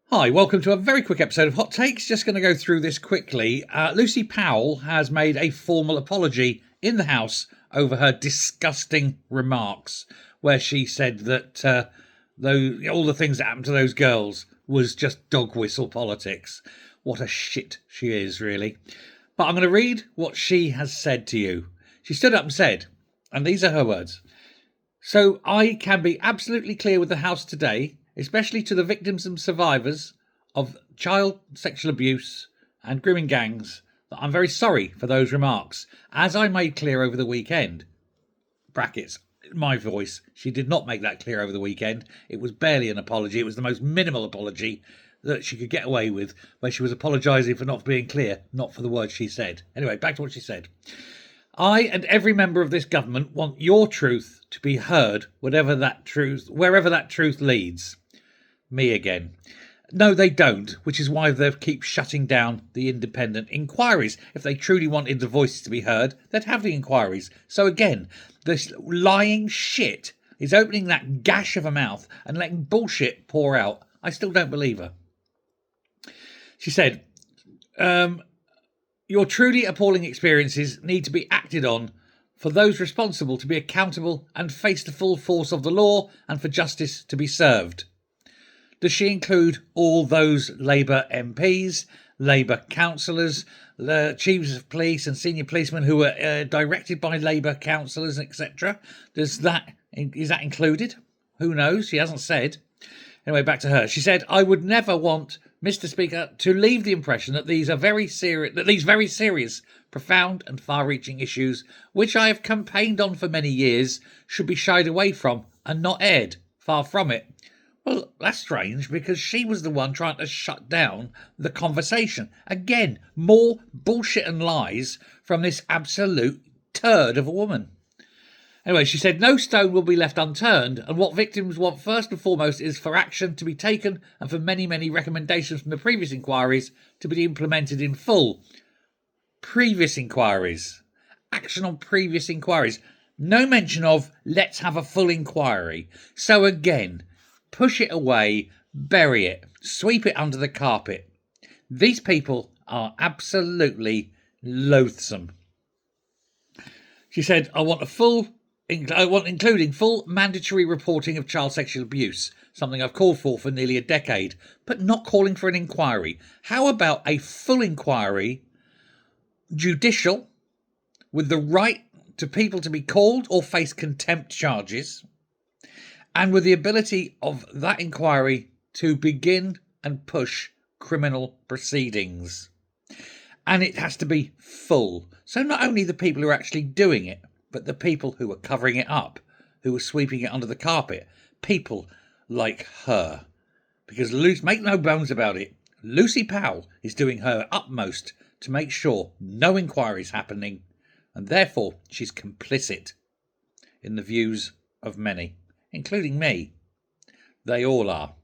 Hi, welcome to a very quick episode of Hot Takes. Just going to go through this quickly. Lucy Powell has made a formal apology in the House over her disgusting remarks, where she said that all the things that happened to those girls was just dog whistle politics. What a shit she is, really. But I'm going to read what she has said to you. She stood up and said, and these are her words, "So I can be absolutely clear with the House today, especially to the victims and survivors of child sexual abuse and grooming gangs, that I'm very sorry for those remarks. As I made clear over the weekend," brackets, my voice, she did not make that clear over the weekend. It was barely an apology. It was the most minimal apology that she could get away with, where she was apologising for not being clear, not for the words she said. Anyway, back to what she said. "I and every member of this government want your truth to be heard, wherever that truth leads." Me again. "No, they don't, which is why they keep shutting down the independent inquiries. If they truly wanted the voices to be heard, they'd have the inquiries." So again, this lying shit is opening that gash of a mouth and letting bullshit pour out. I still don't believe her. She said, "Your truly appalling experiences need to be acted on, for those responsible to be accountable and face the full force of the law, and for justice to be served." Does she include all those Labour MPs, Labour councillors, the chiefs of police and senior policemen who were directed by Labour councillors, etc.? Is that included? Who knows? She hasn't said. Anyway, back to her. She said, "I would never want, Mr. Speaker, to leave the impression that these very serious, profound and far-reaching issues, which I have campaigned on for many years, should be shied away from and not aired. Far from it." Well, that's strange, because she was the one trying to shut down the conversation. Again, more bullshit and lies from this absolute turd of a woman. Anyway, she said, "No stone will be left unturned, and what victims want first and foremost is for action to be taken and for many, many recommendations from the previous inquiries to be implemented in full." Previous inquiries. Action on previous inquiries. No mention of let's have a full inquiry. So again, push it away, bury it, sweep it under the carpet. These people are absolutely loathsome. She said, I want including full mandatory reporting of child sexual abuse, something I've called for nearly a decade, but not calling for an inquiry. How about a full inquiry, judicial, with the right to people to be called or face contempt charges, and with the ability of that inquiry to begin and push criminal proceedings. And it has to be full. So not only the people who are actually doing it, but the people who are covering it up, who are sweeping it under the carpet. People like her. Because make no bones about it, Lucy Powell is doing her utmost to make sure no inquiry is happening, and therefore she's complicit in the views of many, including me. They all are.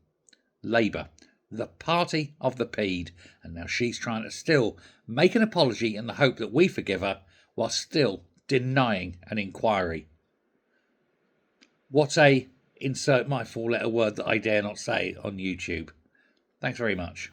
Labour, the party of the peed, and now she's trying to still make an apology in the hope that we forgive her, while still denying an inquiry. What a insert my four-letter word that I dare not say on YouTube. Thanks very much.